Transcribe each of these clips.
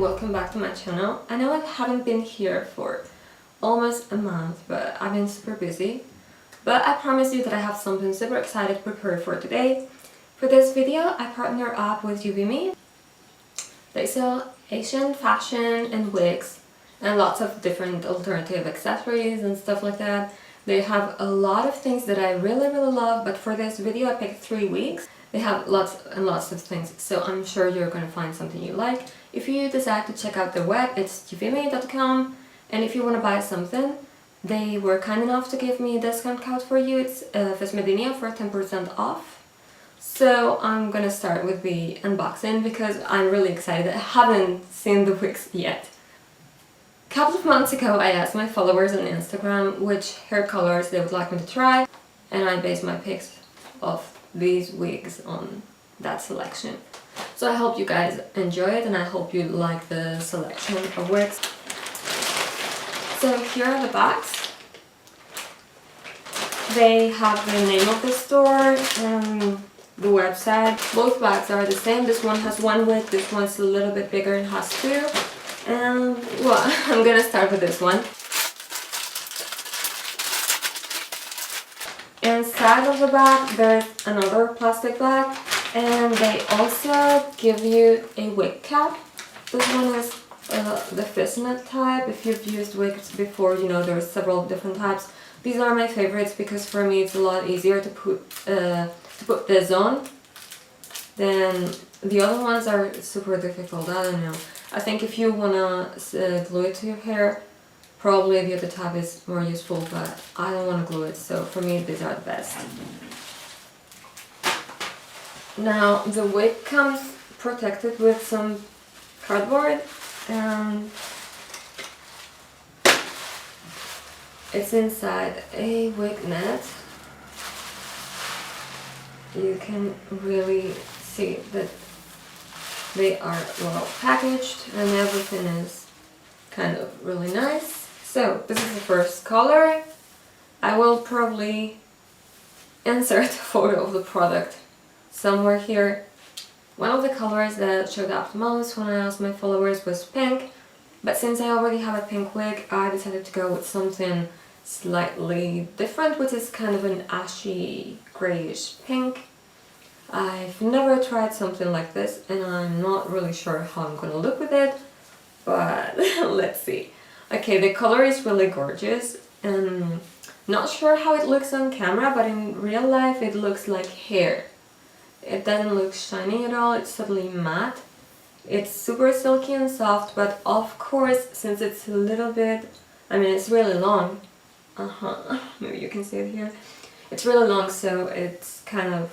welcome back to my channel. I know I haven't been here for almost a month, but I've been super busy. But I promise you that I have something super excited prepared for today. For this video, I partner up with YOUVIMI. They sell Asian fashion and wigs and lots of different alternative accessories and stuff like that. They have a lot of things that I really love, but for this video I picked 3 wigs. They have lots and lots of things, so I'm sure you're going to find something you like. If you decide to check out their web, it's youvimi.com, and if you want to buy something, they were kind enough to give me a discount code for you. It's Vesmedinia for 10% off. So I'm gonna start with the unboxing because I'm really excited. I haven't seen the wigs yet. A couple of months ago I asked my followers on Instagram which hair colors they would like me to try, and I based my picks off these wigs on that selection. So I hope you guys enjoy it, and I hope you like the selection of wigs. So here are the bags. They have the name of the store and the website. Both bags are the same. This one has 1 wig, this one's a little bit bigger and has 2. And well, I'm gonna start with this one. Inside of the bag there's another plastic bag, and they also give you a wig cap. This one is the fishnet type. If you've used wigs before, you know there's several different types. These are my favorites because for me it's a lot easier to put this on than the other ones are super difficult. I don't know. I think if you wanna glue it to your hair, probably the other type is more useful, but I don't want to glue it, so for me these are the best. Now the wig comes protected with some cardboard, and it's inside a wig net. You can really see that they are well packaged and everything is kind of really nice. So this is the first color. I will probably insert a photo of the product somewhere here. One of the colors that showed up the most when I asked my followers was pink, but since I already have a pink wig, I decided to go with something slightly different, which is kind of an ashy grayish pink. I've never tried something like this, and I'm not really sure how I'm gonna look with it, but let's see. Okay, the color is really gorgeous, and not sure how it looks on camera, but in real life it looks like hair. It doesn't look shiny at all, it's totally matte. It's super silky and soft, but of course, since it's a little bit, I mean it's really long. Maybe you can see it here. It's really long, so it's kind of,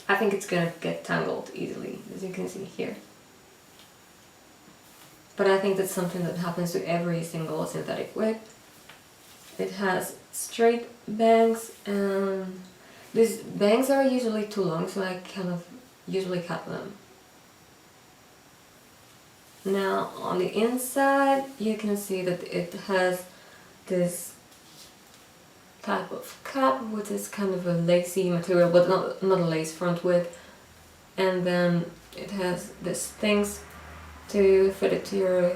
I think it's gonna get tangled easily, as you can see here. But I think that's something that happens to every single synthetic wig. It has straight bangs, and these bangs are usually too long, so I kind of usually cut them. Now on the inside you can see that it has this type of cap, which is kind of a lacy material, but not a lace front wig. And then it has these things to fit it to your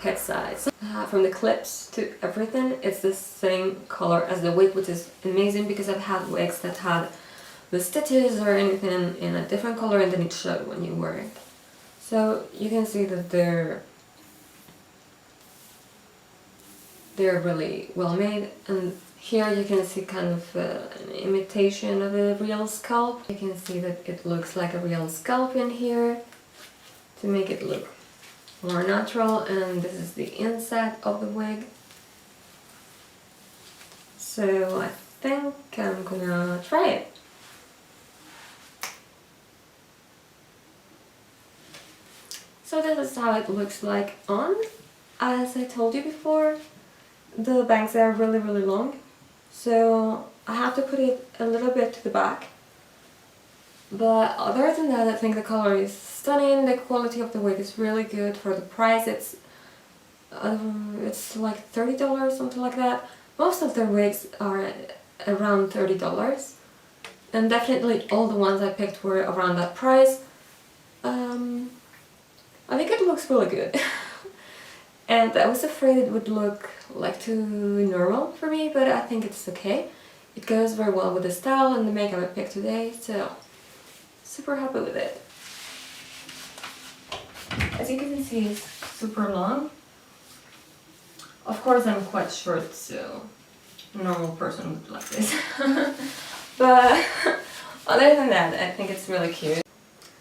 head size. From the clips to everything, it's the same color as the wig, which is amazing because I've had wigs that had the stitches or anything in a different color and then it showed when you wear it. So you can see that they're really well made, and here you can see kind of an imitation of a real scalp. You can see that it looks like a real scalp in here to make it look more natural, and this is the inside of the wig. So I think I'm gonna try it. So this is how it looks like on. As I told you before, the bangs are really long, so I have to put it a little bit to the back. But other than that, I think the color is stunning. The quality of the wig is really good for the price. It's like $30, something like that. Most of their wigs are around $30, and definitely all the ones I picked were around that price. I think it looks really good. And I was afraid it would look like too normal for me, but I think it's okay. It goes very well with the style and the makeup I picked today, so super happy with it. As you can see, it's super long. Of course, I'm quite short, so a normal person would like this. But other than that, I think it's really cute.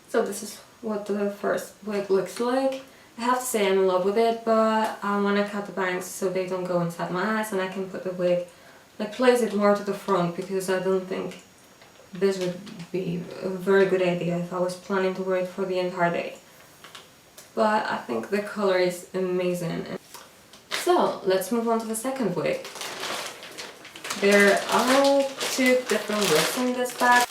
So this is what the first wig looks like. I have to say I'm in love with it, but I want to cut the bangs so they don't go inside my eyes, and I can put the wig, like place it more to the front, because I don't think this would be a very good idea if I was planning to wear it for the entire day. But I think the color is amazing. So let's move on to the second wig. There are two different wigs in this bag.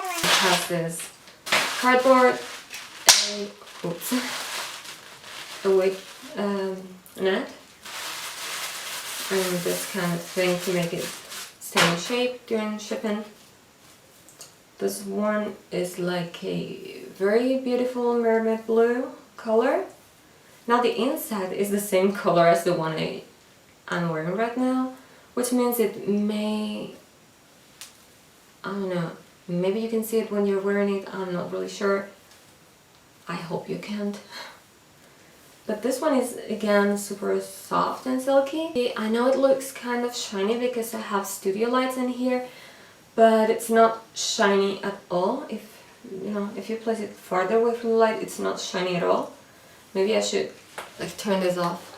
It has this cardboard, a wig net, and this kind of thing to make it stay in shape during shipping. This one is like a very beautiful mermaid blue color. Now the inside is the same color as the one I'm wearing right now, which means it may, I don't know, maybe you can see it when you're wearing it, I'm not really sure. I hope you can't. But this one is again super soft and silky. I know it looks kind of shiny because I have studio lights in here, but it's not shiny at all. If you place it farther away from the light, it's not shiny at all. Maybe I should like turn this off.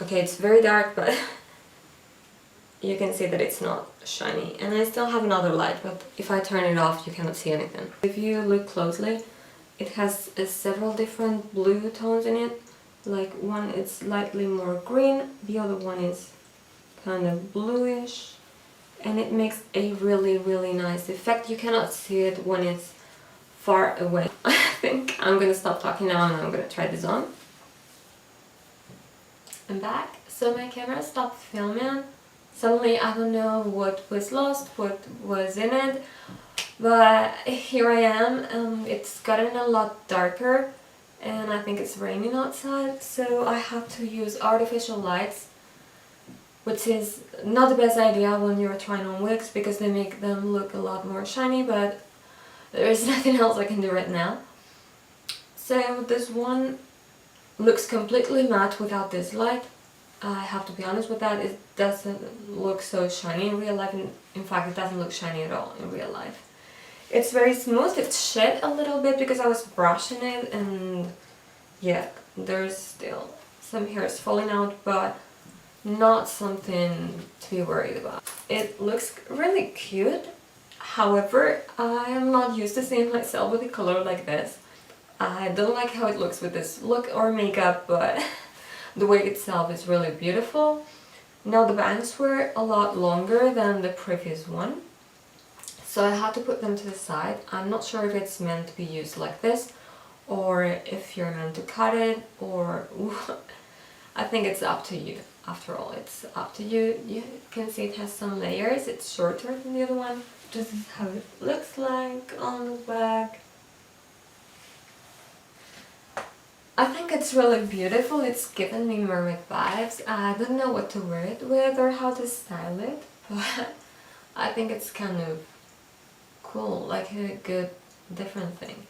Okay, it's very dark, but you can see that it's not shiny. And I still have another light, but if I turn it off, you cannot see anything. If you look closely, it has several different blue tones in it. Like one is slightly more green, the other one is kind of bluish, and it makes a really, really nice effect. You cannot see it when it's far away. I think I'm gonna stop talking now and I'm gonna try this on. I'm back. So my camera stopped filming. Suddenly I don't know what was lost, what was in it, but here I am. It's gotten a lot darker and I think it's raining outside, so I have to use artificial lights, which is not the best idea when you're trying on wigs because they make them look a lot more shiny, but there is nothing else I can do right now. So this one looks completely matte without this light. I have to be honest with that, it doesn't look so shiny in real life. In fact, it doesn't look shiny at all in real life. It's very smooth. It's shed a little bit because I was brushing it, and yeah, there's still some hairs falling out, but not something to be worried about. It looks really cute. However, I am not used to seeing myself with a color like this. I don't like how it looks with this look or makeup, but the wig itself is really beautiful. Now the bangs were a lot longer than the previous one, so I had to put them to the side. I'm not sure if it's meant to be used like this or if you're meant to cut it, or I think it's up to you. After all, it's up to you. You can see it has some layers. It's shorter than the other one. This is how it looks like on the back. I think it's really beautiful. It's given me mermaid vibes. I don't know what to wear it with or how to style it, but I think it's kind of cool, like a good different thing.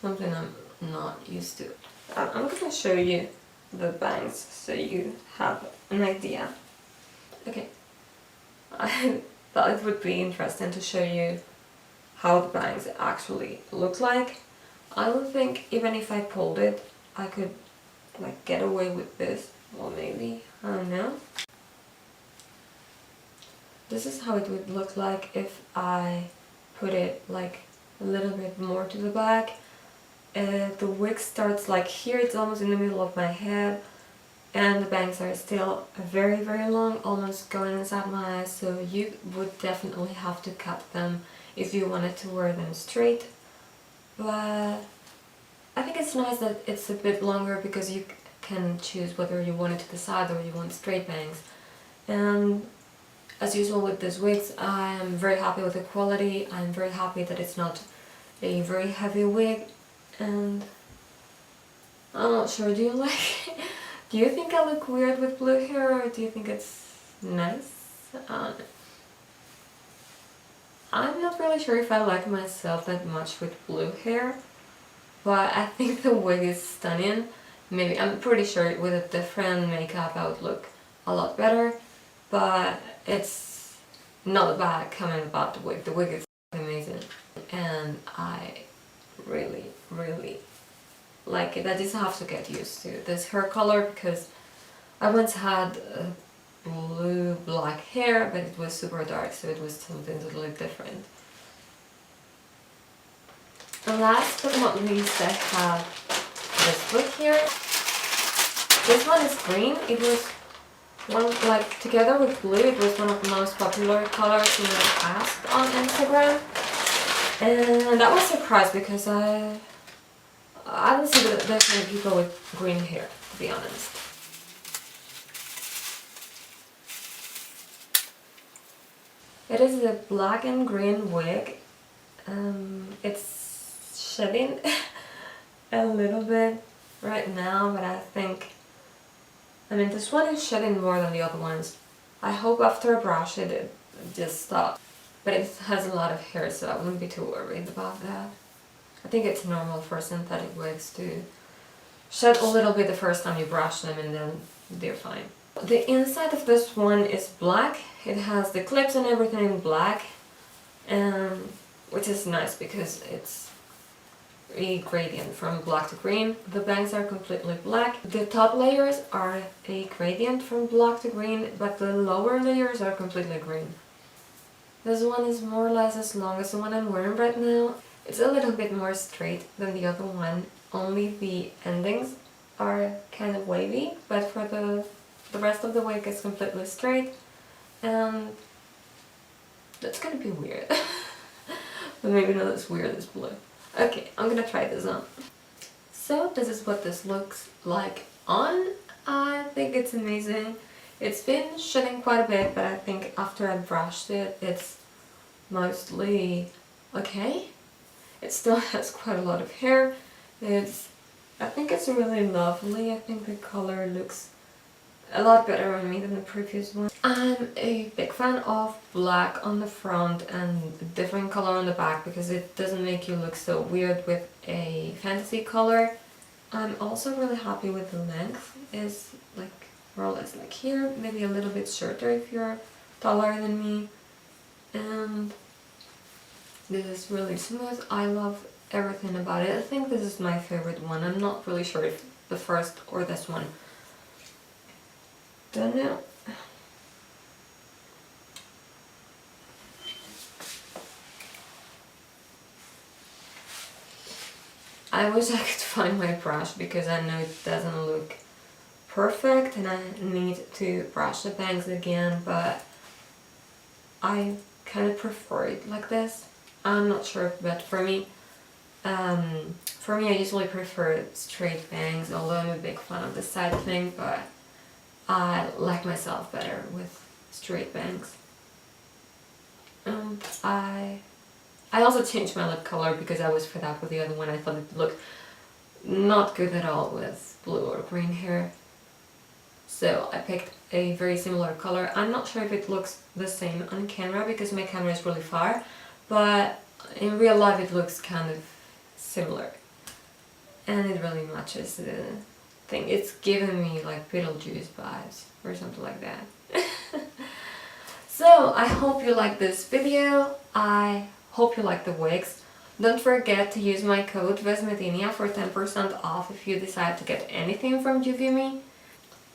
Something I'm not used to. I'm gonna show you the bangs so you have an idea. Okay, I thought it would be interesting to show you how the bangs actually look like. I don't think even if I pulled it I could like get away with this. Well, maybe, I don't know. This is how it would look like if I put it like a little bit more to the back. The wig starts like here, it's almost in the middle of my head, and the bangs are still very, very long, almost going inside my eyes, so you would definitely have to cut them if you wanted to wear them straight. But I think it's nice that it's a bit longer because you can choose whether you want it to the side or you want straight bangs. And as usual with these wigs, I am very happy with the quality. I'm very happy that it's not a very heavy wig, and I'm not sure, do you like it? Do you think I look weird with blue hair, or do you think it's nice? I'm not really sure if I like myself that much with blue hair, but I think the wig is stunning. Maybe, I'm pretty sure with a different makeup I would look a lot better, but it's not bad comment about the wig. The wig is amazing, and I really, really like it. I just have to get used to this hair color because I once had blue black hair, but it was super dark, so it was something totally different. And last but not least, I have this book here. This one is green. It was one, like, together with blue, it was one of the most popular colors in the past on Instagram, and that was a surprise because I don't see that there's many people with green hair, to be honest. It is a black and green wig. It's shedding a little bit right now, but I mean, this one is shedding more than the other ones. I hope after I brush it, it just stops. But it has a lot of hair, so I wouldn't be too worried about that. I think it's normal for synthetic wigs to shed a little bit the first time you brush them, and then they're fine. The inside of this one is black. It has the clips and everything in black, which is nice because it's a gradient from black to green. The bangs are completely black. The top layers are a gradient from black to green, but the lower layers are completely green. This one is more or less as long as the one I'm wearing right now. It's a little bit more straight than the other one, only the endings are kind of wavy, but for the rest of the wig is completely straight, and that's gonna be weird. But maybe not as weird as blue. Okay, I'm gonna try this on. So this is what this looks like on. I think it's amazing. It's been shedding quite a bit, but I think after I brushed it, it's mostly okay. It still has quite a lot of hair. I think it's really lovely. I think the color looks a lot better on me than the previous one. I'm a big fan of black on the front and a different color on the back because it doesn't make you look so weird with a fantasy color. I'm also really happy with the length. It's like more or less like here, maybe a little bit shorter if you're taller than me. And this is really smooth. I love everything about it. I think this is my favorite one. I'm not really sure if the first or this one. Don't know. I wish I could find my brush because I know it doesn't look perfect and I need to brush the bangs again, but I kind of prefer it like this. I'm not sure, but for me I usually prefer straight bangs, although I'm a big fan of the side thing, but I like myself better with straight bangs. I also changed my lip color because I was fed up with the other one. I thought it looked not good at all with blue or green hair. So I picked a very similar color. I'm not sure if it looks the same on camera because my camera is really far, but in real life it looks kind of similar. And it really matches the thing. It's giving me like Beetlejuice vibes or something like that. So I hope you like this video. I hope you like the wigs. Don't forget to use my code Vesmedinia for 10% off if you decide to get anything from YOUVIMI.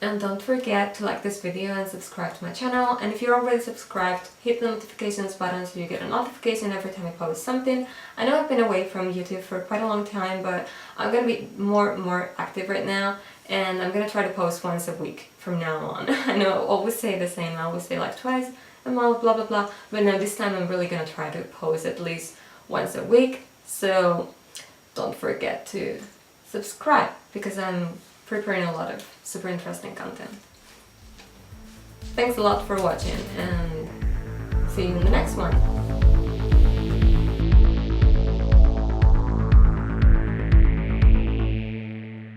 And don't forget to like this video and subscribe to my channel. And if you're already subscribed, hit the notifications button so you get a notification every time I post something. I know I've been away from YouTube for quite a long time, but I'm gonna be more active right now, and I'm gonna try to post once a week from now on. I know I always say the same, I always say like twice a month, blah blah blah, but no, this time I'm really gonna try to post at least once a week. So don't forget to subscribe because I'm preparing a lot of super interesting content. Thanks a lot for watching, and See you in the next one.